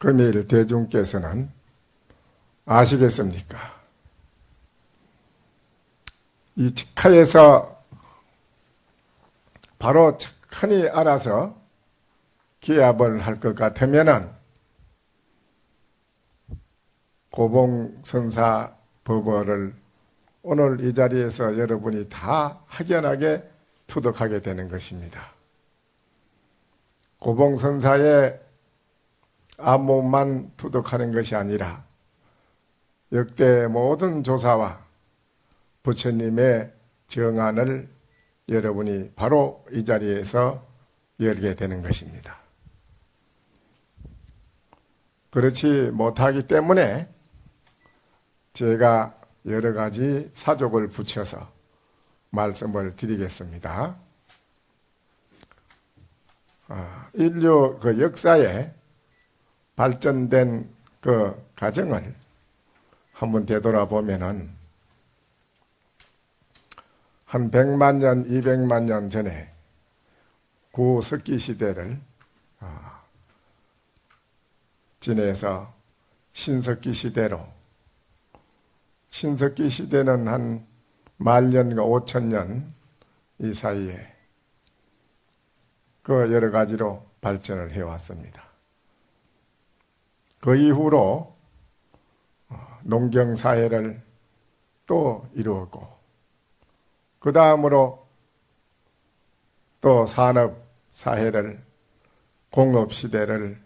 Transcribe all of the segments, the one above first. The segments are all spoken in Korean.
금일 대중께서는 아시겠습니까? 이 직하에서 바로 착하니 알아서 기합을 할 것 같으면은 고봉선사 법어를 오늘 이 자리에서 여러분이 다 확연하게 투득하게 되는 것입니다. 고봉선사의 앞몸만 투득하는 것이 아니라 역대 모든 조사와 부처님의 정안을 여러분이 바로 이 자리에서 열게 되는 것입니다. 그렇지 못하기 때문에 제가 여러 가지 사족을 붙여서 말씀을 드리겠습니다. 인류 그 역사에 발전된 그 과정을 한번 되돌아보면은 한 100만 년, 200만 년 전에 구석기 시대를 지내서 신석기 시대로, 신석기 시대는 한 10,000년과 5,000년 이 사이에 그 여러 가지로 발전을 해왔습니다. 그 이후로 농경사회를 또 이루었고, 그 다음으로 또 산업사회를, 공업시대를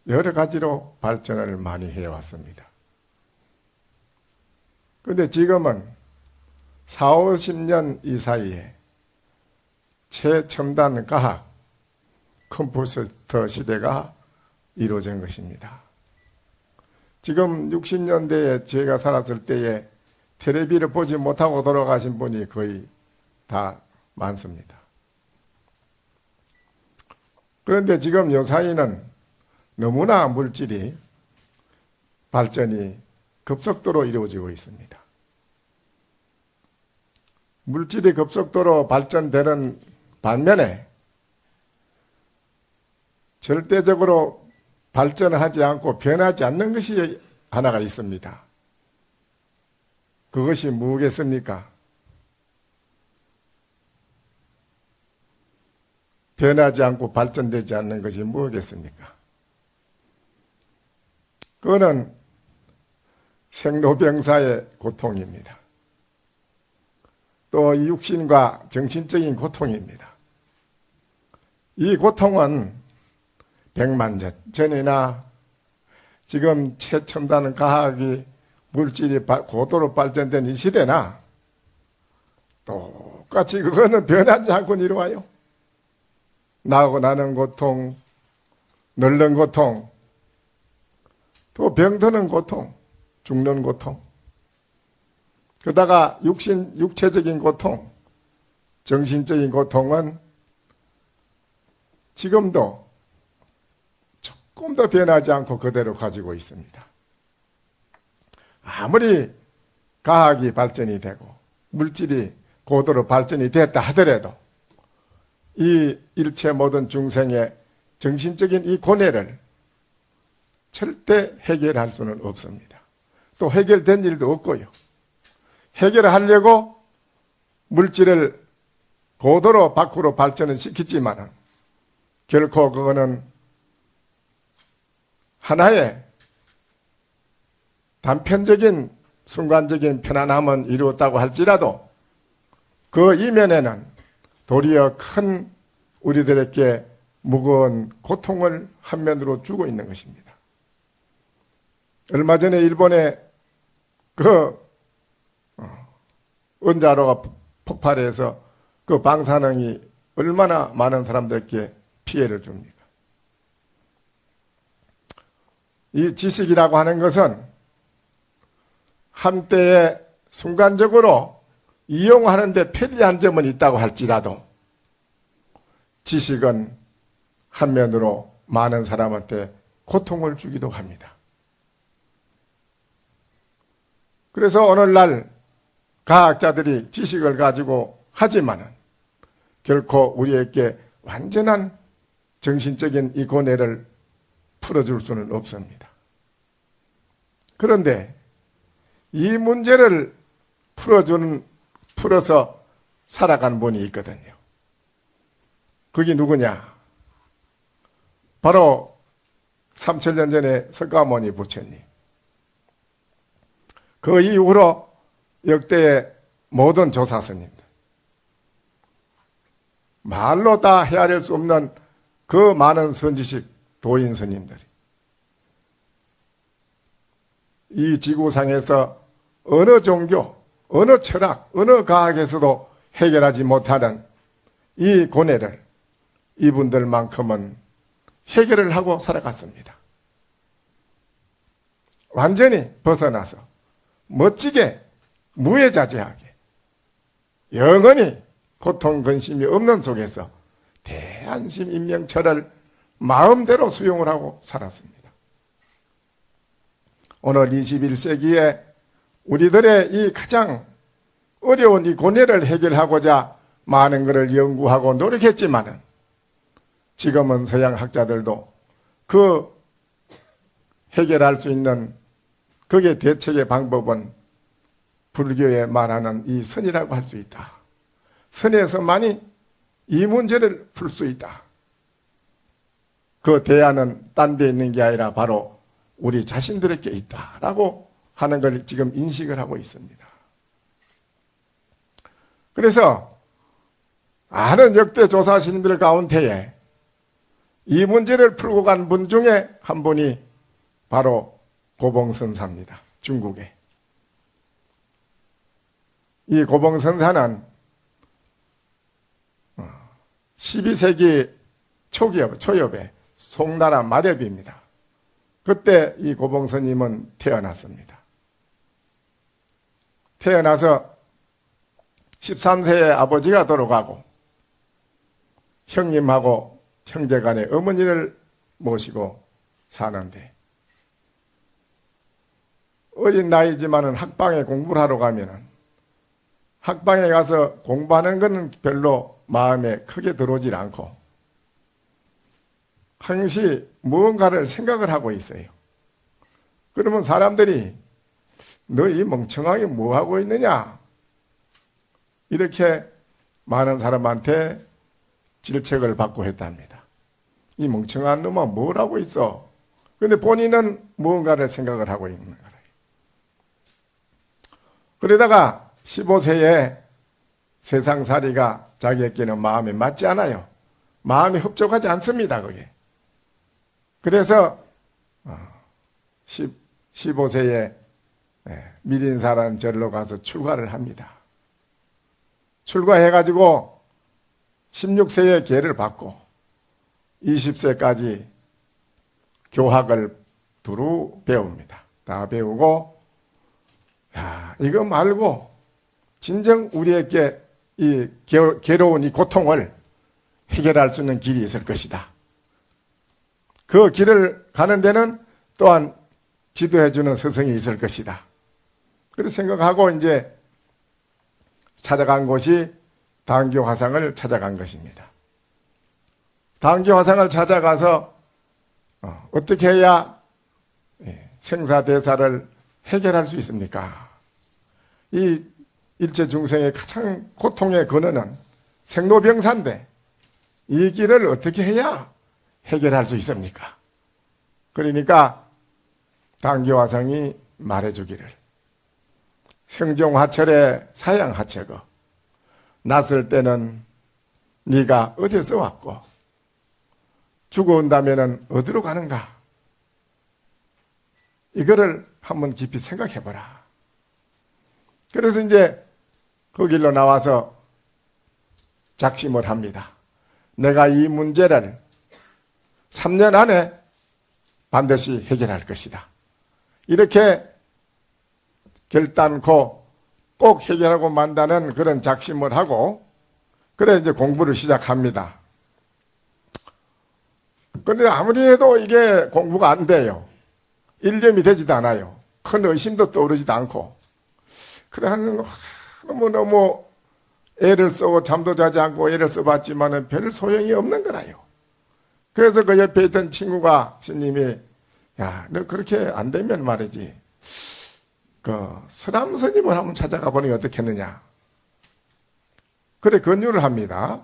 여러 가지로 발전을 많이 해왔습니다. 그런데 지금은 40, 50년 이 사이에 최첨단 과학, 컴퓨터 시대가 이루어진 것입니다. 지금 60년대에 제가 살았을 때에 텔레비를 보지 못하고 돌아가신 분이 거의 다 많습니다. 그런데 지금 요 사이는 너무나 물질이 발전이 급속도로 이루어지고 있습니다. 물질이 급속도로 발전되는 반면에 절대적으로 발전을 하지 않고 변하지 않는 것이 하나가 있습니다. 그것이 무엇겠습니까? 변하지 않고 발전되지 않는 것이 무엇겠습니까? 그거는 생로병사의 고통입니다. 또 이 육신과 정신적인 고통입니다. 이 고통은 100만 년 전이나 지금 최첨단 과학이 물질이 고도로 발전된 이 시대나 똑같이 그거는 변하지 않고 이루어요. 나고 나는 고통, 늙는 고통, 또 병드는 고통, 죽는 고통, 그러다가 육체적인 고통, 정신적인 고통은 지금도 조금 더 변하지 않고 그대로 가지고 있습니다. 아무리 과학이 발전이 되고 물질이 고도로 발전이 됐다 하더라도 이 일체 모든 중생의 정신적인 이 고뇌를 절대 해결할 수는 없습니다. 또 해결된 일도 없고요. 해결하려고 물질을 고도로 밖으로 발전을 시키지만 결코 그거는 하나의 단편적인 순간적인 편안함은 이루었다고 할지라도 그 이면에는 도리어 큰 우리들에게 무거운 고통을 한면으로 주고 있는 것입니다. 얼마 전에 일본의 그 원자로가 폭발해서 그 방사능이 얼마나 많은 사람들에게 피해를 줍니까? 이 지식이라고 하는 것은 한때에 순간적으로 이용하는 데 편리한 점은 있다고 할지라도 지식은 한면으로 많은 사람한테 고통을 주기도 합니다. 그래서 오늘날 과학자들이 지식을 가지고 하지만은 결코 우리에게 완전한 정신적인 이 고뇌를 풀어줄 수는 없습니다. 그런데 이 문제를 풀어서 살아간 분이 있거든요. 그게 누구냐? 바로 3000년 전에 석가모니 부처님. 그 이후로 역대의 모든 조사스님들, 말로 다 헤아릴 수 없는 그 많은 선지식 도인 스님들이 이 지구상에서 어느 종교, 어느 철학, 어느 과학에서도 해결하지 못하는 이 고뇌를 이분들만큼은 해결을 하고 살아갔습니다. 완전히 벗어나서 멋지게 무해자재하게 영원히 고통 근심이 없는 속에서 대안심 인명철을 마음대로 수용을 하고 살았습니다. 오늘 21세기에 우리들의 이 가장 어려운 이 고뇌를 해결하고자 많은 것을 연구하고 노력했지만은 지금은 서양 학자들도 그 해결할 수 있는 그게 대책의 방법은 불교에 말하는 이 선이라고 할 수 있다. 선에서만이 이 문제를 풀 수 있다. 그 대안은 딴 데 있는 게 아니라 바로 우리 자신들에게 있다라고 하는 걸 지금 인식을 하고 있습니다. 그래서 많은 역대 조사신들 가운데에 이 문제를 풀고 간 분 중에 한 분이 바로 고봉선사입니다. 중국에. 이 고봉선사는 12세기 초엽에 송나라 마렵입니다. 그때 이 고봉스님은 태어났습니다. 태어나서 13세에 아버지가 돌아가고 형님하고 형제간에 어머니를 모시고 사는데 어린 나이지만은 학방에 공부를 하러 가면은 학방에 가서 공부하는 것은 별로 마음에 크게 들어오질 않고 항시 무언가를 생각을 하고 있어요. 그러면 사람들이 너 이 멍청하게 뭐 하고 있느냐? 이렇게 많은 사람한테 질책을 받고 했답니다. 이 멍청한 놈아 뭘 하고 있어? 그런데 본인은 무언가를 생각을 하고 있는 거예요. 그러다가 15세에 세상살이가 자기에게는 마음에 맞지 않아요. 마음이 흡족하지 않습니다, 그게. 그래서 15세에 미린사라는 절로 가서 출가를 합니다. 출가해가지고 16세에 계를 받고 20세까지 교학을 두루 배웁니다. 다 배우고 이거 말고 진정 우리에게 이 괴로운 이 고통을 해결할 수 있는 길이 있을 것이다. 그 길을 가는 데는 또한 지도해주는 스승이 있을 것이다. 그렇게 생각하고 이제 찾아간 곳이 당교화상을 찾아간 것입니다. 당교화상을 찾아가서 어떻게 해야 생사대사를 해결할 수 있습니까? 이 일체 중생의 가장 고통의 근원은 생로병사인데 이 길을 어떻게 해야 해결할 수 있습니까? 그러니까 당교화상이 말해주기를 생종화철에 사양하체거 났을 때는 네가 어디서 왔고 죽어온다면 어디로 가는가? 이거를 한번 깊이 생각해보라. 그래서 이제 그 길로 나와서 작심을 합니다. 내가 이 문제를 3년 안에 반드시 해결할 것이다. 이렇게 결단코 꼭 해결하고 만다는 그런 작심을 하고 그래 이제 공부를 시작합니다. 그런데 아무리 해도 이게 공부가 안 돼요. 일념이 되지도 않아요. 큰 의심도 떠오르지도 않고 그래 너무 애를 쓰고 잠도 자지 않고 애를 써봤지만은 별 소용이 없는 거라요. 그래서 그 옆에 있던 친구가 스님이 야, 너 그렇게 안 되면 말이지. 그 서람 스님을 한번 찾아가 보니 어떻겠느냐. 그래 권유를 합니다.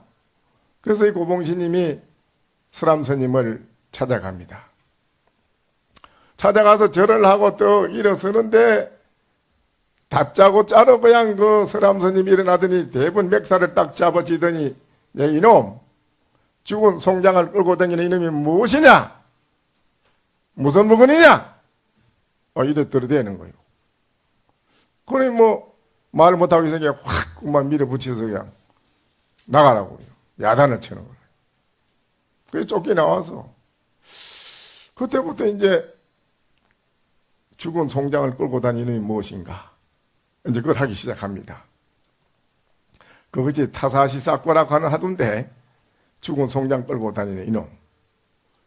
그래서 이 고봉스님이 서람 스님을 찾아갑니다. 찾아가서 절을 하고 또 일어서는데 다짜고짜로 그냥 그 서람 스님이 일어나더니 대분 맥살을 딱 잡아지더니 야, 이놈 죽은 송장을 끌고 다니는 이놈이 무엇이냐? 무슨 물건이냐? 이래 들어대는 거예요. 그래 뭐 말 못하고 있으니까 확 그만 밀어붙여서 그냥 나가라고요. 야단을 치는 거예요. 그래서 쫓겨나와서 그때부터 이제 죽은 송장을 끌고 다니는 이놈이 무엇인가? 이제 그걸 하기 시작합니다. 그것이 타사시사과라고 하는 하던데 죽은 송장 끌고 다니는 이놈.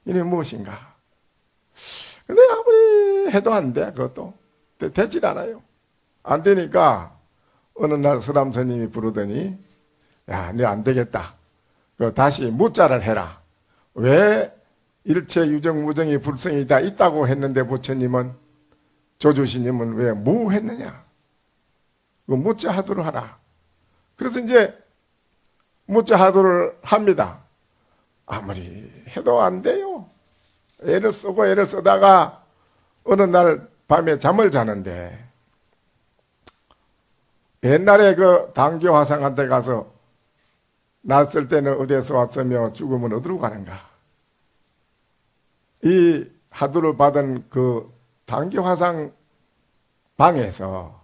이놈이 무엇인가? 근데 아무리 해도 안 돼, 그것도. 되질 않아요. 안 되니까 어느 날 서람 스님이 부르더니 야, 너 안 되겠다. 다시 무자를 해라. 왜 일체 유정 무정이 불성이 다 있다고 했는데 부처님은 조주시님은 왜 무했느냐? 무자 하도를 하라. 그래서 이제 무자 하도를 합니다. 아무리 해도 안 돼요. 애를 쓰다가 어느 날 밤에 잠을 자는데 옛날에 그 당교 화상한테 가서 났을 때는 어디에서 왔으며 죽으면 어디로 가는가? 이 하도를 받은 그 당교 화상 방에서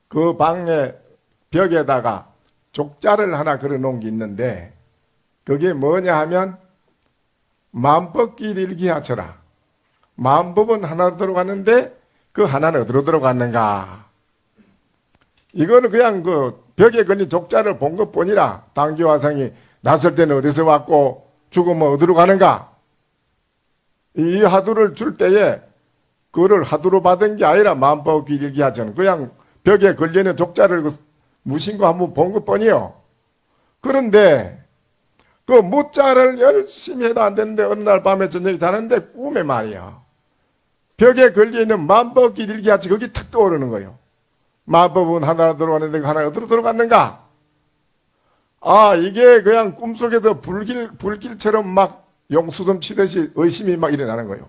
그 방에 벽에다가 족자를 하나 걸어 놓은 게 있는데 그게 뭐냐 하면 만법길 일기하처라. 만법은 하나로 들어갔는데 그 하나는 어디로 들어갔는가? 이거는 그냥 그 벽에 걸린 족자를 본 것뿐이라 당교화상이 났을 때는 어디서 왔고 죽으면 어디로 가는가? 이 하두를 줄 때에 그거를 하두로 받은 게 아니라 만법길 일기하처는 그냥 벽에 걸려있는 족자를 무신거 한번 본 것뿐이요. 그런데 그 무자를 열심히 해도 안 되는데 어느 날 밤에 저녁에 자는데 꿈에 말이야. 벽에 걸려있는 만법길 일기하치 거기 탁 떠오르는 거예요. 만법은 하나 들어갔는데 그 하나 어디로 들어갔는가? 아, 이게 그냥 꿈속에서 불길처럼 막 용수점 치듯이 의심이 막 일어나는 거예요.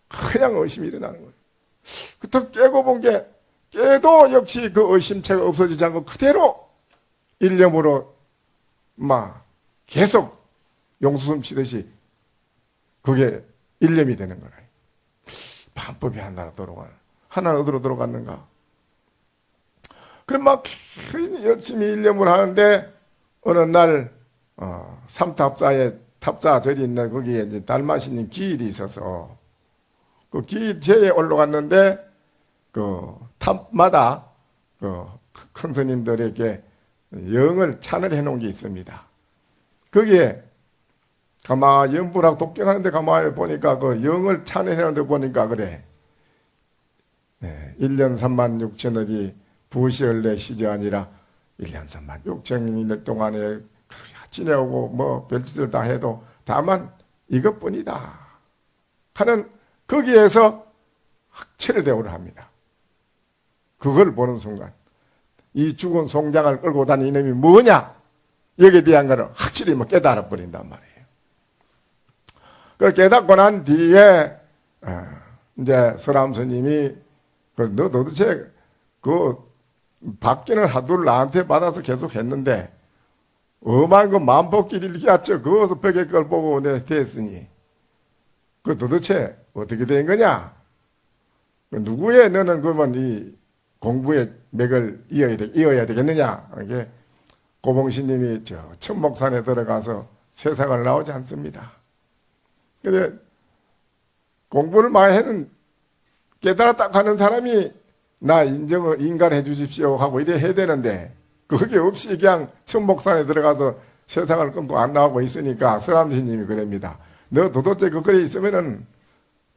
그냥 의심이 일어나는 거예요. 그때 깨고 본 게 깨도 역시 그 의심체가 없어지지 않고 그대로 일념으로 막 계속 용수점 치듯이 그게 일념이 되는 거라. 반법이 하나로 들어가는. 하나는 어디로 들어갔는가? 그럼 막 열심히 일념을 하는데 어느 날 삼탑사에 탑사절이 있는 거기에 이제 달마시님 기일이 있어서 그 기일제에 올라갔는데 그 탑마다 그 큰 스님들에게 영을 찬을 해놓은 게 있습니다. 거기에 가만히 연불하고 독경하는데 가만히 보니까 그 영을 찬을 해놓은 데 보니까 그래. 1년 3만 6천억이 부시얼레 시저 아니라 1년 3만 6천일 동안에 지내오고 뭐 별짓을 다 해도 다만 이것뿐이다 하는 거기에서 확철의 대우를 합니다. 그걸 보는 순간 이 죽은 송장을 끌고 다니는 이놈이 뭐냐 여기에 대한 것을 확실히 뭐 깨달아 버린단 말이에요. 그걸 깨닫고 난 뒤에 이제 서람 스님이 너 도대체 그 받기는 하도를 나한테 받아서 계속 했는데 엄한 그 만법길 일기하죠. 그것을 벽에 걸 보고 내가 됐으니 그 도대체 어떻게 된 거냐? 누구의 너는 그러면 이 공부의 맥을 이어야 되겠느냐? 이게 고봉신님이 저 천목산에 들어가서 세상을 나오지 않습니다. 근데 공부를 많이 해는 깨달았다 하는 사람이 나 인정을 인간해 주십시오 하고 이래 해야 되는데 그게 없이 그냥 천목산에 들어가서 세상을 끊고 안 나오고 있으니까 서람스님이 그럽니다. 너 도대체 그거에 있으면은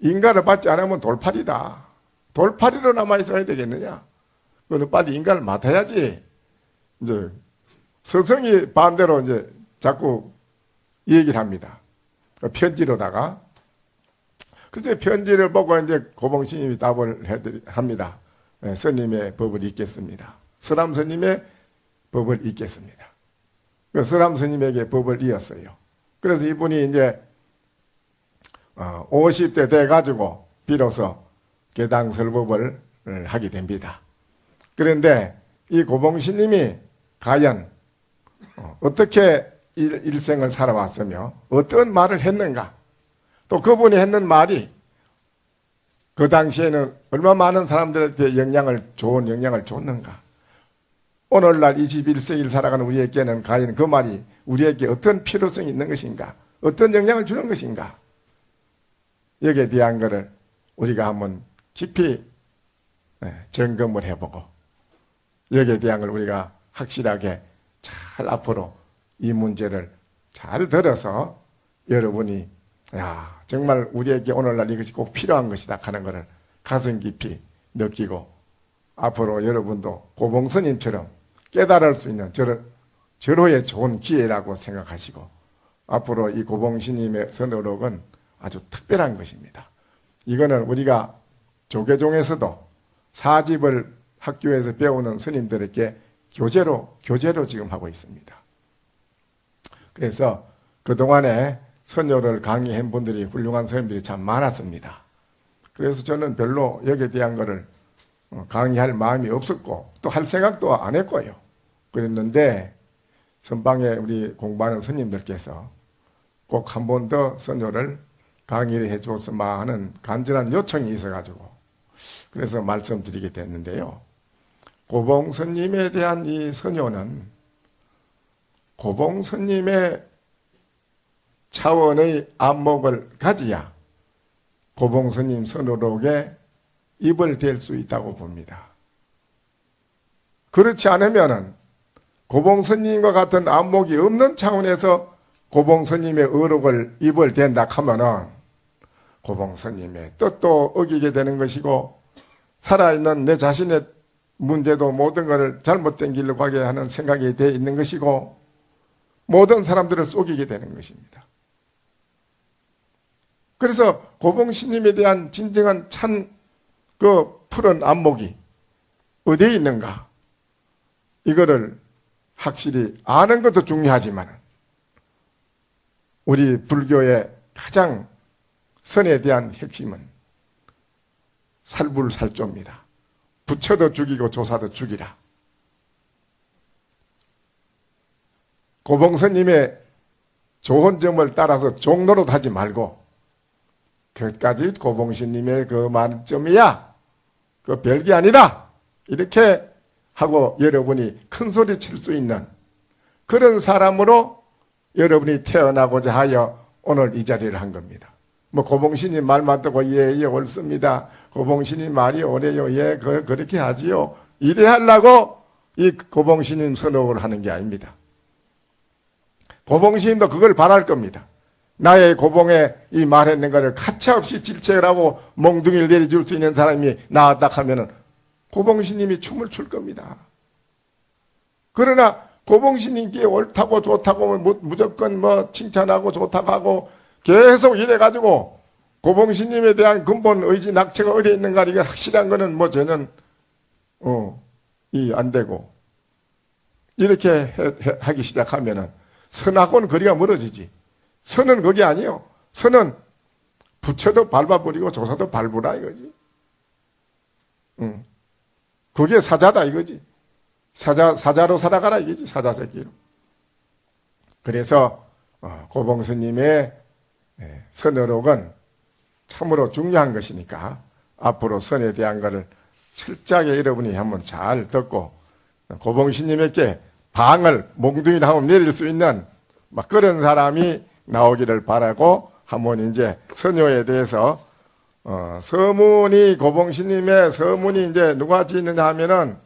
인간을 받지 않으면 돌팔이다. 돌팔이로 남아 있어야 되겠느냐? 너는 빨리 인간을 맡아야지. 이제 서성이 반대로 이제 자꾸 얘기를 합니다. 편지로다가. 그래서 편지를 보고 이제 고봉스님이 답을 합니다. 스님의 법을 읽겠습니다. 서람 스님의 법을 읽겠습니다. 그 서람 스님에게 법을 이었어요. 그래서 이분이 이제 50대 돼가지고 비로소 개당설법을 하게 됩니다. 그런데 이 고봉스님이 과연 어떻게 일생을 살아왔으며 어떤 말을 했는가, 또 그분이 했는 말이 그 당시에는 얼마나 많은 사람들한테 좋은 영향을 줬는가, 오늘날 21세기를 살아가는 우리에게는 과연 그 말이 우리에게 어떤 필요성이 있는 것인가, 어떤 영향을 주는 것인가, 여기에 대한 것을 우리가 한번 깊이 점검을 해보고 여기에 대한 걸 우리가 확실하게 잘 앞으로 이 문제를 잘 들어서 여러분이 정말 우리에게 오늘날 이것이 꼭 필요한 것이다 하는 것을 가슴 깊이 느끼고 앞으로 여러분도 고봉스님처럼 깨달을 수 있는 절호의 좋은 기회라고 생각하시고 앞으로 이 고봉스님의 선어록은 아주 특별한 것입니다. 이거는 우리가 조계종에서도 사집을 학교에서 배우는 스님들에게 교재로 지금 하고 있습니다. 그래서 그동안에 선요를 강의한 분들이 훌륭한 스님들이 참 많았습니다. 그래서 저는 별로 여기에 대한 것을 강의할 마음이 없었고 또 할 생각도 안 했고요. 그랬는데 선방에 우리 공부하는 스님들께서 꼭 한 번 더 선요를 강의를 해줬으면 하는 간절한 요청이 있어가지고 그래서 말씀드리게 됐는데요. 고봉스님에 대한 이 선요는 고봉스님의 차원의 안목을 가져야 고봉스님 선어록에 입을 댈 수 있다고 봅니다. 그렇지 않으면 고봉스님과 같은 안목이 없는 차원에서 고봉스님의 어록을 입을 댄다 하면은 고봉스님의 뜻도 어기게 되는 것이고 살아있는 내 자신의 문제도 모든 것을 잘못된 길로 가게 하는 생각이 되어 있는 것이고 모든 사람들을 속이게 되는 것입니다. 그래서 고봉스님에 대한 진정한 푸른 안목이 어디에 있는가, 이거를 확실히 아는 것도 중요하지만 우리 불교의 가장 선에 대한 핵심은 살불살조입니다. 부처도 죽이고 조사도 죽이라. 고봉스님의 좋은 점을 따라서 종노릇 하지 말고 그것까지 고봉스님의 그 만점이야, 그 별게 아니다, 이렇게 하고 여러분이 큰 소리 칠 수 있는 그런 사람으로 여러분이 태어나고자 하여 오늘 이 자리를 한 겁니다. 고봉스님 말만 듣고 예 옳습니다, 고봉스님 말이 옳아요, 예 그렇게 하지요, 이래 하려고 이 고봉스님 선언을 하는 게 아닙니다. 고봉스님도 그걸 바랄 겁니다. 나의 고봉에 이 말했는 것을 가차없이 질책을 하고 몽둥이를 내려줄 수 있는 사람이 나왔다 하면은 고봉스님이 춤을 출 겁니다. 그러나 고봉스님께 옳다고 좋다고 무조건 칭찬하고 좋다고 하고 계속 이래가지고 고봉스님에 대한 근본 의지 낙체가 어디에 있는가, 이게 확실한 거는 저는 안 되고 이렇게 하기 시작하면은 선하고는 거리가 멀어지지. 선은 그게 아니요. 선은 부처도 밟아버리고 조사도 밟으라 이거지. 그게 사자다 이거지. 사자로 살아가라 이거지. 사자 새끼로. 그래서 고봉스님의 선어록은 참으로 중요한 것이니까 앞으로 선에 대한 것을 철저하게 여러분이 한번 잘 듣고 고봉스님에게 방을 몽둥이를 한번 내릴 수 있는 그런 사람이 나오기를 바라고 한번 이제 선요에 대해서 서문이 고봉스님의 서문이 이제 누가 지었느냐 하면은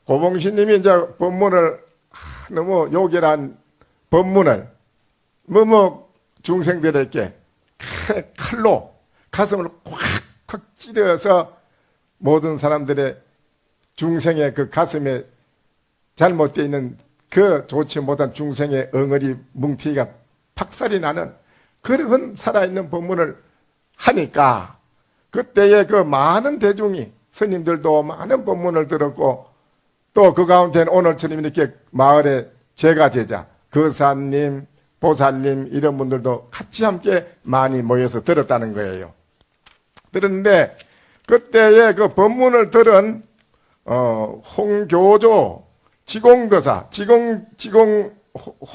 고봉스님이 이제 법문을 너무 요결한 법문을 중생들에게 칼로 가슴을 콱콱 찌르어서 모든 사람들의 중생의 그 가슴에 잘못되어 있는 그 좋지 못한 중생의 엉어리 뭉티가 박살이 나는 그런 살아있는 법문을 하니까 그때의 그 많은 대중이 스님들도 많은 법문을 들었고 또 그 가운데는 오늘처럼 이렇게 마을의 제가제자 거사님, 보살님 이런 분들도 같이 함께 많이 모여서 들었다는 거예요. 들었는데 그때의 그 법문을 들은 홍교조 지공거사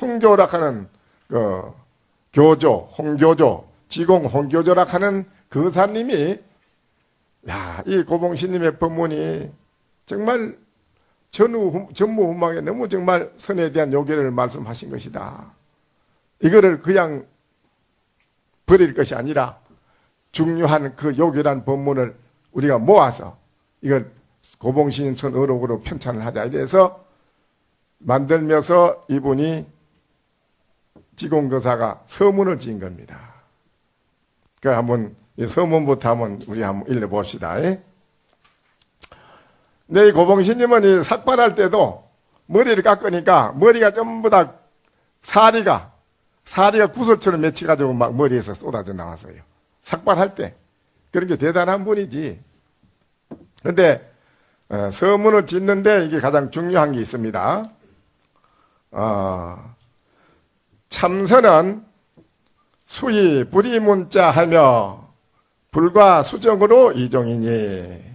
홍교라 하는 그 교조 홍교조 홍교조라 하는 거사님이 이 고봉신님의 법문이 정말 전무후무하게 너무 정말 선에 대한 요계를 말씀하신 것이다. 이거를 그냥 버릴 것이 아니라 중요한 그 요계란 법문을 우리가 모아서 이걸 고봉신 선 어록으로 편찬을 하자. 이래서 만들면서 이분이 지공거사가 서문을 지은 겁니다. 그 한번 서문부터 한번 우리 한번 읽어봅시다. 네, 이 고봉신님은 이 삭발할 때도 머리를 깎으니까 머리가 전부 다 사리가 구슬처럼 맺혀가지고 막 머리에서 쏟아져 나왔어요. 삭발할 때. 그런 게 대단한 분이지. 근데 서문을 짓는데 이게 가장 중요한 게 있습니다. 참선은 수의 불이문자하며 불과 수정으로 이종이니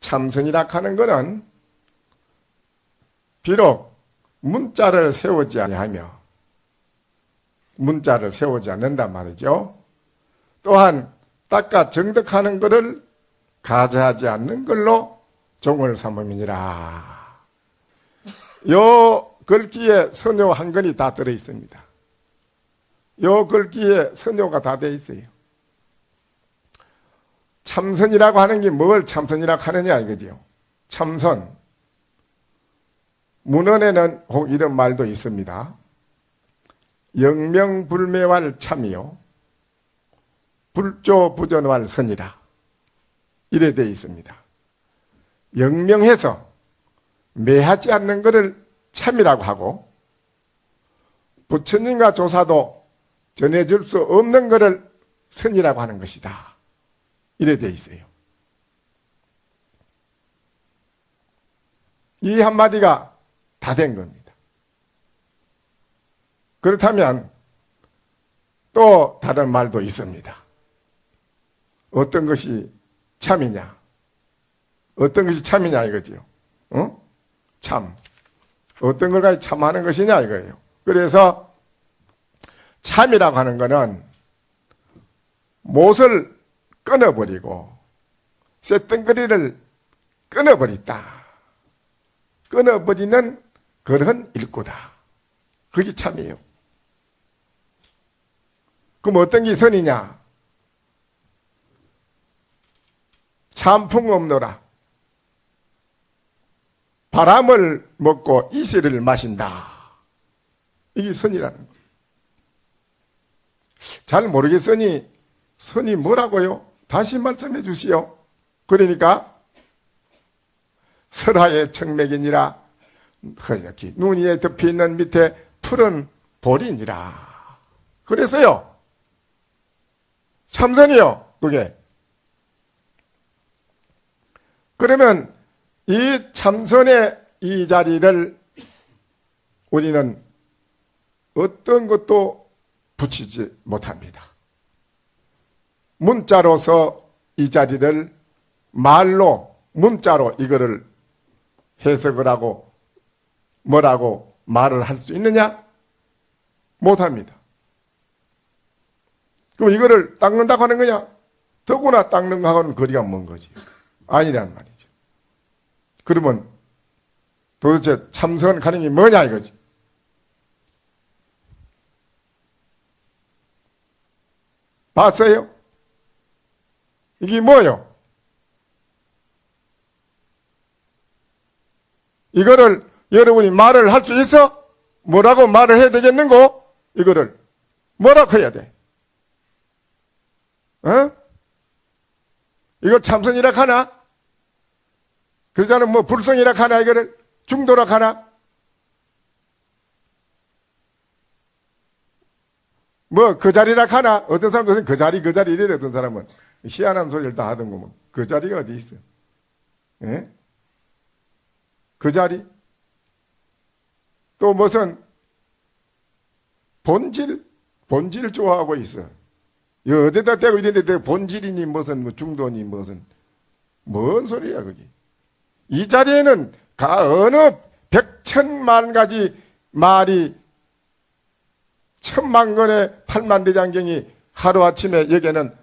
참선이라 하는 것은 비록 문자를 세우지 아니하며 문자를 세우지 않는단 말이죠. 또한 닦아 정득하는 것을 가져하지 않는 걸로 종을 삼음이니라. 요 글귀에 선요 한 건이 다 들어 있습니다. 요 글귀에 선요가 다 되어 있어요. 참선이라고 하는 게 뭘 참선이라고 하느냐 이거죠. 참선. 문헌에는 혹 이런 말도 있습니다. 영명불매할 참이요 불조부전할 선이라. 이래 되어 있습니다. 영명해서 매하지 않는 것을 참이라고 하고 부처님과 조사도 전해줄 수 없는 것을 선이라고 하는 것이다. 이래 되어 있어요. 이 한마디가 다 된 겁니다. 그렇다면 또 다른 말도 있습니다. 어떤 것이 참이냐? 어떤 것이 참이냐 이거죠. 참. 어떤 걸 가지고 참하는 것이냐 이거예요. 그래서 참이라고 하는 것은 못을 끊어버리고 쇳덩거리를 끊어버리다. 끊어버리는 그런 일구다. 그게 참이에요. 그럼 어떤 게 선이냐? 참풍 없노라. 바람을 먹고 이슬을 마신다. 이게 선이라는 거예요. 잘 모르겠으니 선이 뭐라고요? 다시 말씀해 주시오. 그러니까 설하의 청맥이니라 허옇게 눈 위에 덮여있는 밑에 푸른 돌이니라. 그래서요 참선이요 그게. 그러면 이 참선의 이 자리를 우리는 어떤 것도 붙이지 못합니다. 문자로서 이 자리를 말로 문자로 이거를 해석을 하고 뭐라고 말을 할 수 있느냐? 못합니다. 그럼 이거를 닦는다고 하는 거냐? 더구나 닦는 거하고는 거리가 먼 거지. 아니란 말이죠. 그러면 도대체 참선 가는 게 뭐냐 이거지. 봤어요? 이게 뭐요? 이거를 여러분이 말을 할 수 있어? 뭐라고 말을 해야 되겠는고? 이거를 뭐라고 해야 돼? 이걸 참선이라 하나? 그러자는 뭐 불성이라 하나? 이거를 중도라 하나? 뭐 그 자리라 하나 어떤 사람들은 그 자리 이래 어떤 사람은 희한한 소리를 다 하던 거면 그 자리가 어디 있어? 예? 그 자리? 또 무슨 본질 좋아하고 있어. 어디다 대고 이랬는데 본질이니 무슨 뭐 중도니 무슨 뭔 소리야 그게. 이 자리에는 어느 100,000만 가지 말이 10,000건의 팔만대장경이 하루아침에 여기에는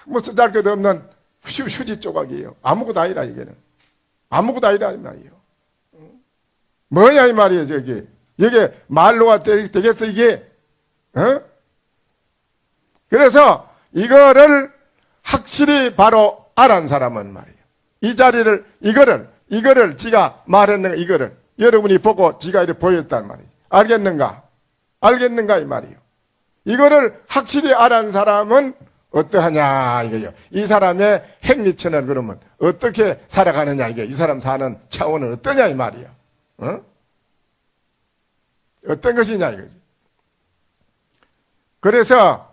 뭐 쓰잘것 없는 휴지 조각이에요. 아무것도 아니라 이게는. 아무것도 아니라 이 말이에요. 뭐냐 이 말이에요 저기. 이게 말로가 되겠어 이게. 어? 그래서 이거를 확실히 바로 알은 사람은 말이에요. 이 자리를 이거를 지가 말했는가 이거를 여러분이 보고 지가 이렇게 보였단 말이에요. 알겠는가 이 말이에요. 이거를 확실히 알은 사람은 어떠하냐 이거요. 이 사람의 행위처는 그러면 어떻게 살아가느냐 이게 이 사람 사는 차원은 어떠냐 이 말이에요. 어? 어떤 것이냐 이거지. 그래서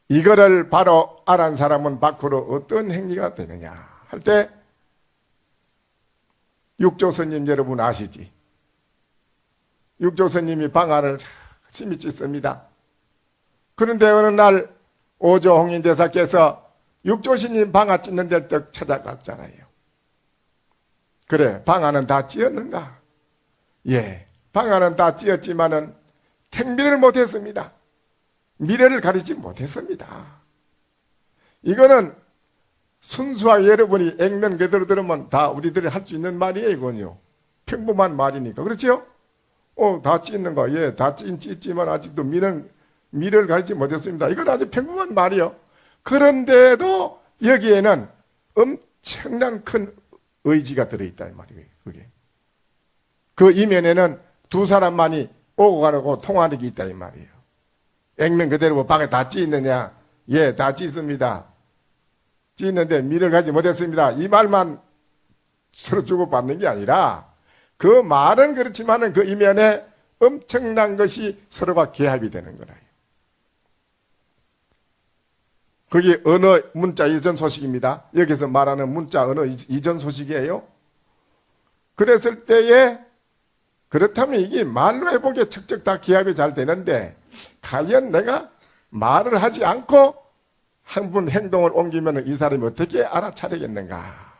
이거를 바로 알은 사람은 밖으로 어떤 행위가 되느냐 할 때 육조스님 여러분 아시지? 육조스님이 방아를 열심히 찢습니다. 그런데 어느 날 오조 홍인대사께서 육조스님 방아 찢는 데를 딱 찾아갔잖아요. 그래 방아는 다 찧었는가? 예, 방아는 다 찧었지만은 택미를 못했습니다. 미래를 가리지 못했습니다. 이거는 순수하게 여러분이 액면 그대로 들으면 다 우리들이 할 수 있는 말이에요. 이건요. 평범한 말이니까. 그렇죠? 다 찢는 거. 예, 다 찢지만 아직도 미래를 가리지 못했습니다. 이건 아주 평범한 말이요. 그런데도 여기에는 엄청난 큰 의지가 들어있다. 이 말이에요. 그게. 그 이면에는 두 사람만이 오고 가라고 통하는 게 있다. 이 말이에요. 액면 그대로 뭐 방에 다 찢느냐? 예, 다 찢습니다. 찢는데 미를 가지 못했습니다. 이 말만 서로 주고받는 게 아니라 그 말은 그렇지만은 그 이면에 엄청난 것이 서로가 개합이 되는 거라요. 그게 언어 문자 이전 소식입니다. 여기서 말하는 문자 언어 이전 소식이에요. 그랬을 때에 그렇다면 이게 말로 해보기에 척척 다 기합이 잘 되는데 과연 내가 말을 하지 않고 한 분 행동을 옮기면 이 사람이 어떻게 알아차리겠는가.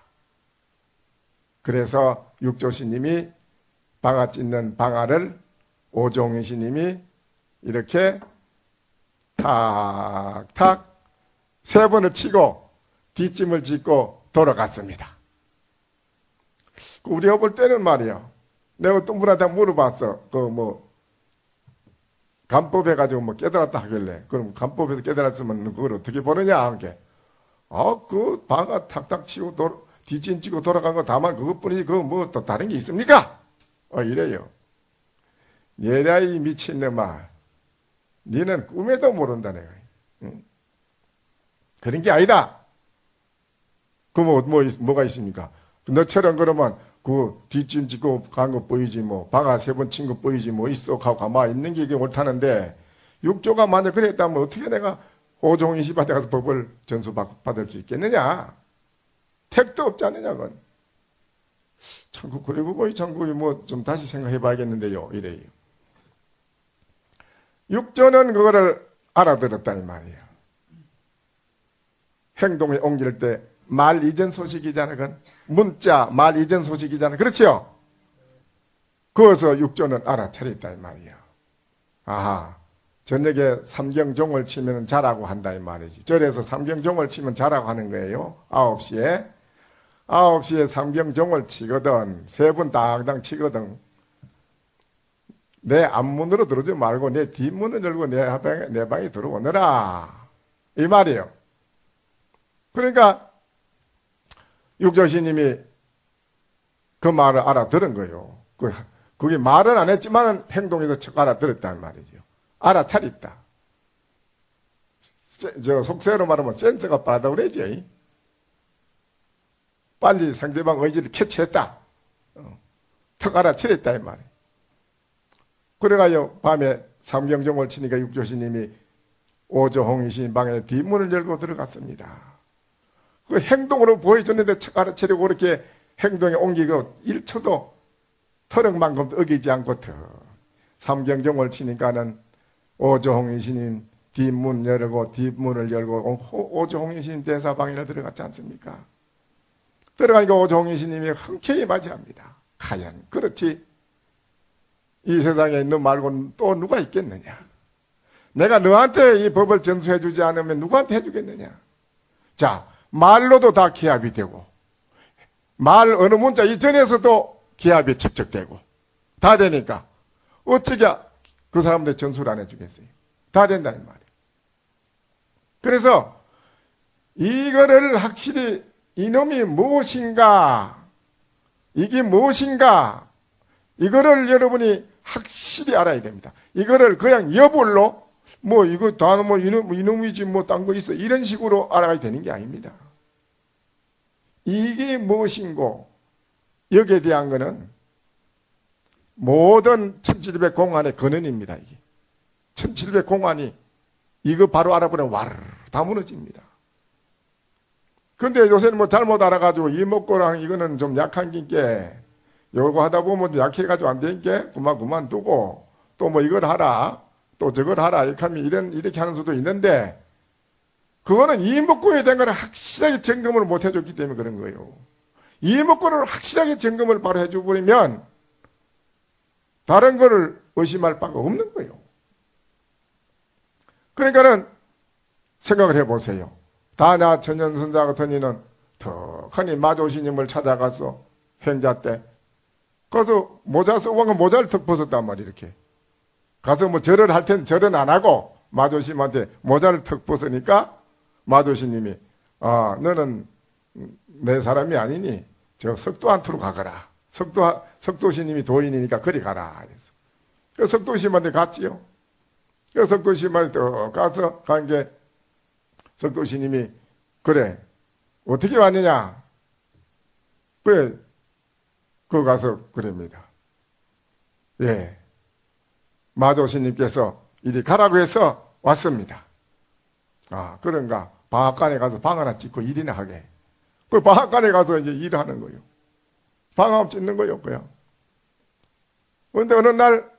그래서 육조스님이 방아 찢는 방아를 오종희 스님이 이렇게 탁탁 3번을 치고 뒷짐을 짓고 돌아갔습니다. 우리가 볼 때는 말이요. 내가 또 분한테 물어봤어. 간법 해가지고 깨달았다 하길래. 그럼 간법에서 깨달았으면 그걸 어떻게 보느냐 하게. 그 방아 탁탁 치고 뒷짐 치고 돌아간 거 다만 그것뿐이지 그거 뭐 또 다른 게 있습니까? 이래요. 얘라 이 미친놈아. 니는 꿈에도 모른다 내가. 응? 그런 게 아니다. 그럼 뭐가 있습니까? 너처럼 그러면 그 뒷짐 짓고 간 거 보이지 뭐 방아 3번 친 거 보이지 뭐 있어 하고 가만히 있는 게 이게 옳다는데 육조가 만약 그랬다면 어떻게 내가 오종희 씨한테 가서 법을 전수받을 수 있겠느냐? 택도 없지 않느냐 그건. 참고 그리고 뭐 좀 다시 생각해 봐야겠는데요. 이래요. 육조는 그거를 알아들었다는 말이에요. 행동에 옮길 때 말 이전 소식이잖아. 그건 문자 말 이전 소식이잖아. 그렇죠? 그래서 육조는 알아차렸다 이 말이에요. 아하, 저녁에 삼경종을 치면 자라고 한다 이 말이지. 절에서 삼경종을 치면 자라고 하는 거예요. 9시에 삼경종을 치거든. 3번 당당 치거든. 내 앞문으로 들어오지 말고 내 뒷문을 열고 내 방에 들어오너라 이 말이에요. 그러니까 육조스님이 그 말을 알아들은 거예요. 그게 말은 안 했지만 행동에서 척 알아들었다는 말이죠. 알아차렸다. 속세로 말하면 센스가 빠르다고 그러지. 빨리 상대방 의지를 캐치했다. 턱 알아차렸다 이 말이에요. 그래가지고 밤에 삼경종을 치니까 육조신님이 오조홍이신 방에 뒷문을 열고 들어갔습니다. 그 행동으로 보여줬는데 알아채려고 그렇게 행동에 옮기고 1초도 터럭만큼도 어기지 않고 삼경종을 치니까는 오조홍이신 뒷문을 열고 오조홍이신 대사방에 들어갔지 않습니까? 들어가니까 오조홍이신님이 흔쾌히 맞이합니다. 과연 그렇지 이 세상에 너 말고는 또 누가 있겠느냐? 내가 너한테 이 법을 전수해 주지 않으면 누구한테 해주겠느냐? 자, 말로도 다 기합이 되고 말 어느 문자 이전에서도 기합이 척척되고 다 되니까 어떻게 그 사람들 전수를 안 해주겠어요? 다 된다는 말이에요. 그래서 이거를 확실히 이놈이 무엇인가, 이게 무엇인가, 이거를 여러분이 확실히 알아야 됩니다. 이거를 그냥 여불로 뭐 이거 다 뭐 이놈이지 뭐 딴 거 있어 이런 식으로 알아가야 되는 게 아닙니다. 이게 무엇인고 여기에 대한 거는 모든 1700 공안의 근원입니다. 이게 1700 공안이 이거 바로 알아보면 와르르 다 무너집니다. 근데 요새는 뭐 잘못 알아가지고 이목구랑 이거는 좀 약한 게 요거 하다 보면 약해가지고 안 되니까 그만 두고 또 뭐 이걸 하라 또 저걸 하라 이렇게 하면 이렇게 하는 수도 있는데 그거는 이목구에 대한 걸 확실하게 점검을 못 해줬기 때문에 그런 거예요. 이목구를 확실하게 점검을 바로 해줘버리면 다른 거를 의심할 바가 없는 거예요. 그러니까는 생각을 해보세요. 다나 천연선자 같은 이는 턱하니 마조시님을 찾아가서 행자 때 가서 모자 쓰고 모자를 턱 벗었단 말이에요. 이렇게 가서 뭐 절을 할 텐 절은 안 하고 마조심한테 모자를 턱 벗으니까 마조시님이 너는 내 사람이 아니니 저 석도한테로 가거라. 석도시님이 도인이니까 그리 가라. 그래서 그 석도시님한테 갔지요. 그 석도시님한테 가서 간 게 석도시님이 그래 어떻게 왔느냐? 그래 그 가서 그럽니다. 예, 마조시님께서 이리 가라고 해서 왔습니다. 그런가? 방앗간에 가서 방 하나 짓고 일이나 하게. 그 방앗간에 가서 이제 일하는 거예요. 방 하나 짓는 거예요, 그냥. 그런데 어느 날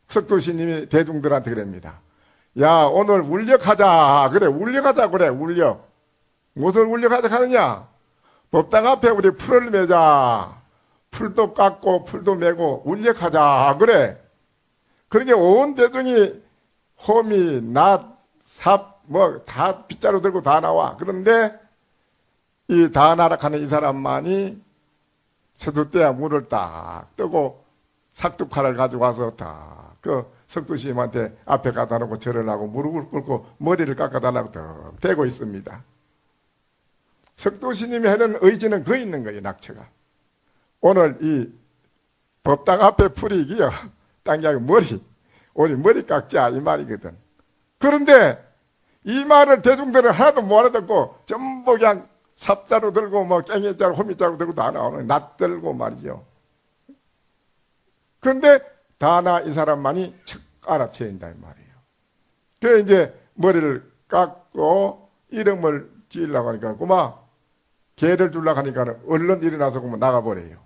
석도시님이 대중들한테 그럽니다. 야, 오늘 울력하자. 그래, 울력하자. 그래, 울력. 무슨 울력하자 하느냐? 법당 앞에 우리 풀을 매자. 풀도 깎고 풀도 매고 울력하자. 그래. 그러게 온 대중이 호미, 낫, 삽, 뭐 다 빗자루 들고 다 나와. 그런데 이 다 나락하는 이 사람만이 서두때야 물을 딱 뜨고 삭두칼을 가지고 와서 다 그 석두스님한테 앞에 갖다 놓고 절을 하고 무릎을 꿇고 머리를 깎아달라고 더 대고 있습니다. 석두스님이 하는 의지는 그 있는 거예요. 낙처가. 오늘 이 법당 앞에 풀이 이기요. 딴 게 아니고 우리 머리 깎자 이 말이거든. 그런데 이 말을 대중들은 하나도 못 알아듣고 전부 그냥 삽자루 들고 뭐 깽이자루 호미자루 들고 다 나오는 낫 들고 말이죠. 그런데 다나 이 사람만이 착 알아채인다 이 말이에요. 그래 이제 머리를 깎고 이름을 지으려고 하니까 그만 개를 주려고 하니까 얼른 일어나서 그만 나가버려요.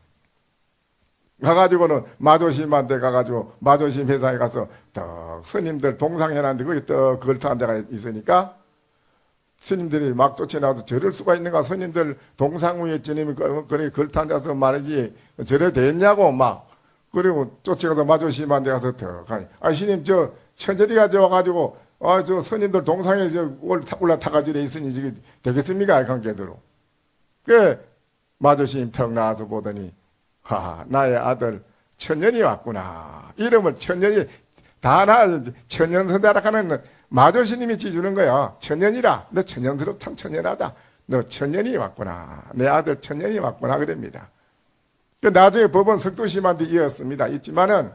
가가지고는 마조심한테 가가지고 마조심 회사에 가서 떡 스님들 동상해놨는데 거기 떡 걸터 앉아가 있으니까 스님들이 막 쫓아나와서 저럴 수가 있는가? 스님들 동상 위에 스님이 그래 걸터 앉아서 말이지 저래 됐냐고 막 그리고 쫓아가서 마조심한테 가서 더 가니 스님 저 천절이가 저 와가지고 저 스님들 동상에 저 올라타가지고 있으니 저게 되겠습니까? 관계대로 그 마조심 턱 나와서 보더니 나의 아들 천년이 왔구나. 이름을 천년이 다나 천년선대라 하는 마조스님이 지주는 거야. 천년이라. 너 천년스럽 참 천년하다. 너 천년이 왔구나. 내 아들 천년이 왔구나. 그럽니다. 나중에 법원 석도심한테 이었습니다. 있지만은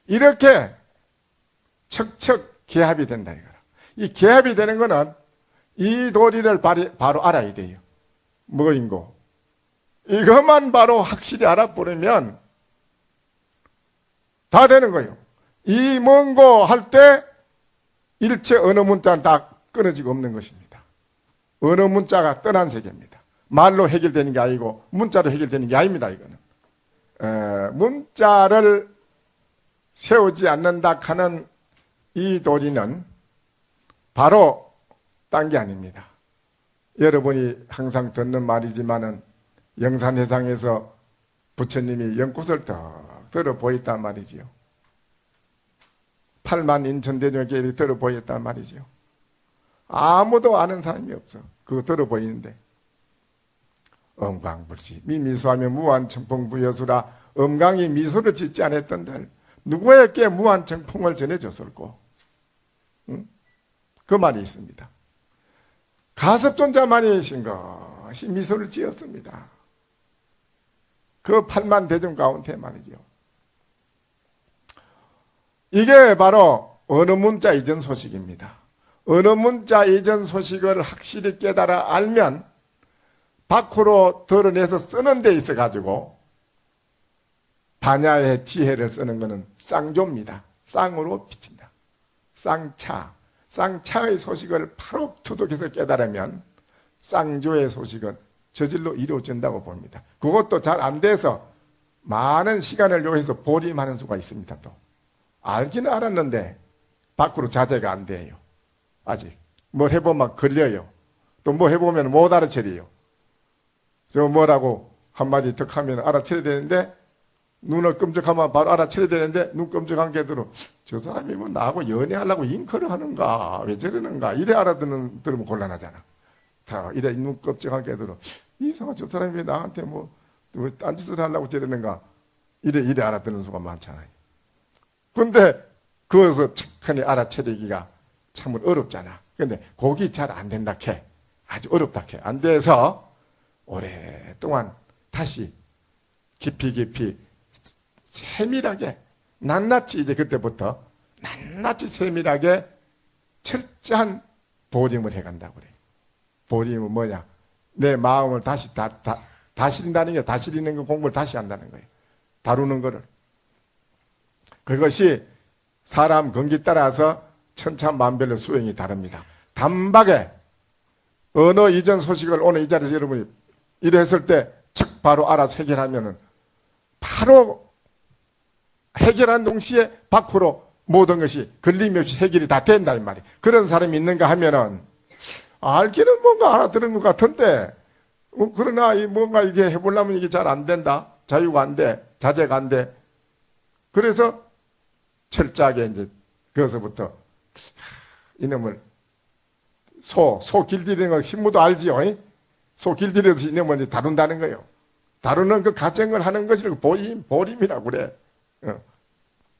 이렇게 척척 개합이 된다 이거라. 이 개합이 되는 거는 이 도리를 바로 알아야 돼요. 뭐인고? 이것만 바로 확실히 알아보려면 다 되는 거예요. 이 뭔고 할 때 일체 어느 문자는 다 끊어지고 없는 것입니다. 어느 문자가 떠난 세계입니다. 말로 해결되는 게 아니고 문자로 해결되는 게 아닙니다. 이거는 문자를 세우지 않는다 하는 이 도리는 바로 딴 게 아닙니다. 여러분이 항상 듣는 말이지만은 영산회상에서 부처님이 연꽃을 더 들어 보였단 말이지요. 8만 인천대중에게 이렇게 들어 보였단 말이지요. 아무도 아는 사람이 없어. 그거 들어 보이는데. 엄광불시 미미수하며 무한청풍부여수라. 엄광이 미소를 짓지 않았던들 누구에게 무한청풍을 전해줬을꼬. 응? 그 말이 있습니다. 가섭존자만이신 것이 미소를 지었습니다. 그 8만 대중 가운데 말이죠. 이게 바로 어느 문자 이전 소식입니다. 어느 문자 이전 소식을 확실히 깨달아 알면 밖으로 드러내서 쓰는 데 있어 가지고 반야의 지혜를 쓰는 것은 쌍조입니다. 쌍으로 비친다. 쌍차. 쌍차의 소식을 바로 투독해서 깨달으면 쌍조의 소식은 저절로 이루어진다고 봅니다. 그것도 잘 안 돼서 많은 시간을 요해서 보림하는 수가 있습니다. 또 알기는 알았는데 밖으로 자제가 안 돼요. 아직 뭘 해보면 걸려요. 또 뭐 해보면 못 알아채려요. 저 뭐라고 한마디 더 하면 알아채려야 되는데 눈을 끔찍하면 바로 알아채려야 되는데 눈 끔찍한 게 들어 저 사람이 뭐 나하고 연애하려고 잉크를 하는가 왜 저러는가 이래 들으면 곤란하잖아. 다 이래 눈 끔찍한 게 들어 이상한 저 사람이 왜 나한테 뭐 딴짓을 하려고 저러는가 이래 알아듣는 수가 많잖아요. 근데 그것을 착하니 알아채리기가 참을 어렵잖아. 근데 그게 잘 안 된다 캐. 아주 어렵다 캐. 안 돼서 오랫동안 다시 깊이 세밀하게 낱낱이 이제 그때부터 낱낱이 세밀하게 철저한 보림을 해간다고 그래. 보림은 뭐냐? 내 마음을 다시 다스린다는 게 다스리는 거 공부를 다시 한다는 거예요. 다루는 거를. 그것이 사람 건기 따라서 천차만별로 수행이 다릅니다. 단박에 언어 이전 소식을 오늘 이 자리에서 여러분이 이랬을 때 척 바로 알아서 해결하면은 바로 해결한 동시에 밖으로 모든 것이 걸림없이 해결이 다 된다 이 말이에요. 그런 사람이 있는가 하면은 알기는 뭔가 알아들은 것 같은데 그러나 뭔가 이게 해보려면 이게 잘 안 된다. 자유가 안 돼. 자제가 안 돼. 그래서 철저하게 이제 그것부터 이놈을 소 길들이는 거 신무도 알지요. 소 길들여서 이놈을 다룬다는 거예요. 다루는 그 과정을 하는 것이 보림이라고 그래.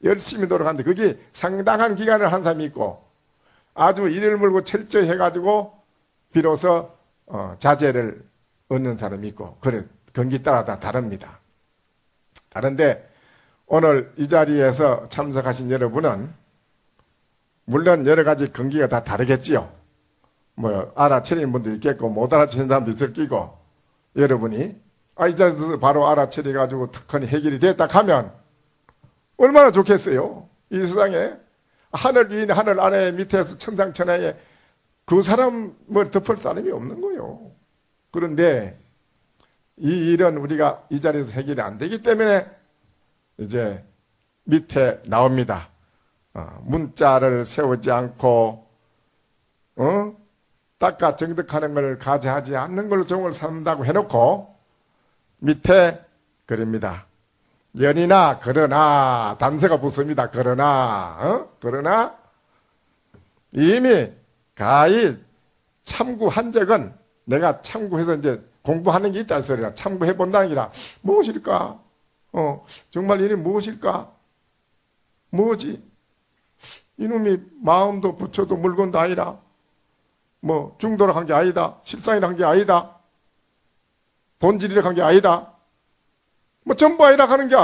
열심히 노력하는데 그게 상당한 기간을 한 사람이 있고 아주 이를 물고 철저히 해가지고 비로소 자제를 얻는 사람이 있고 그래 건기 따라 다 다릅니다. 다른데 오늘 이 자리에서 참석하신 여러분은 물론 여러 가지 건기가 다 다르겠지요. 뭐 알아채리는 분도 있겠고 못 알아채는 사람도 있을 끼고 여러분이 이 자리에서 바로 알아채려 가지고 특허니 해결이 됐다 하면 얼마나 좋겠어요. 이 세상에 하늘 위인 하늘 아래 밑에서 천상천하에 그 사람을 덮을 사람이 없는 거예요. 그런데 이 일은 우리가 이 자리에서 해결이 안 되기 때문에 이제 밑에 나옵니다. 문자를 세우지 않고 닦아 정득하는 걸 가져하지 않는 걸로 종을 삼는다고 해놓고 밑에 그럽니다. 연이나 그러나 단서가 붙습니다. 그러나 이미 가히 참구한 적은 내가 참구해서 이제 공부하는 게 있다는 소리라 참고해 본다는 게 아니라 무엇일까? 정말 이게 무엇일까? 뭐지? 이놈이 마음도 부처도 물건도 아니라 뭐 중도로 한 게 아니다. 실상이라 한 게 아니다. 본질이라 한 게 아니다. 뭐 전부 아니라 하는 게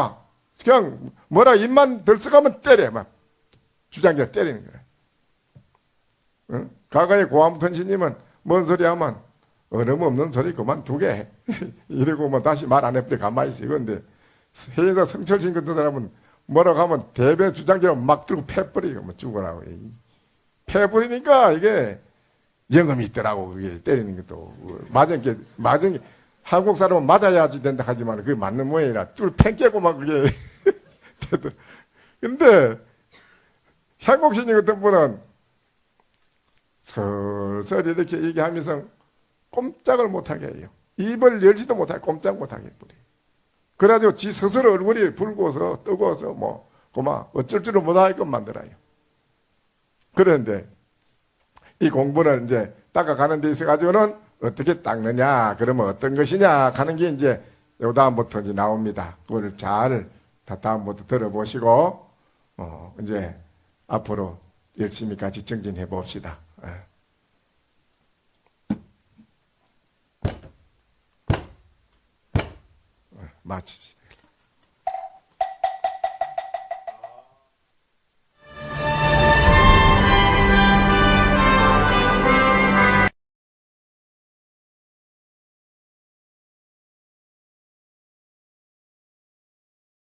그냥 뭐라 입만 들썩하면 때려 막 주장기를 때리는 거야. 응? 과거에 고암컨시님은 뭔 소리 하면 얼음 없는 소리 그만두게 해. 이러고 뭐 다시 말 안 해버려 가만히 있어. 그런데 세상 성철신 같은 사람은 뭐라고 하면 대변 주장처럼 막 들고 패버리고 뭐 죽어라고. 패버리니까 이게 영음이 있더라고. 그게 때리는 것도. 맞은 게 한국 사람은 맞아야지 된다 하지만 그게 맞는 모양이라 뚫팽 깨고 막 그게 되더. 근데 한국신이 같은 분은 서서히 이렇게 얘기하면서 꼼짝을 못하게 해요. 입을 열지도 못하게 꼼짝 못하게 해버려요. 그래가지고 지 스스로 얼굴이 붉어서 뜨거워서 뭐 고마 어쩔 줄을 못하게끔 만들어요. 그런데 이 공부는 이제 닦아가는 데 있어가지고는 어떻게 닦느냐, 그러면 어떤 것이냐 하는 게 이제 요 다음부터 이제 나옵니다. 그걸 잘 다음부터 들어보시고 이제 앞으로 열심히 같이 정진해 봅시다. 마칩시다.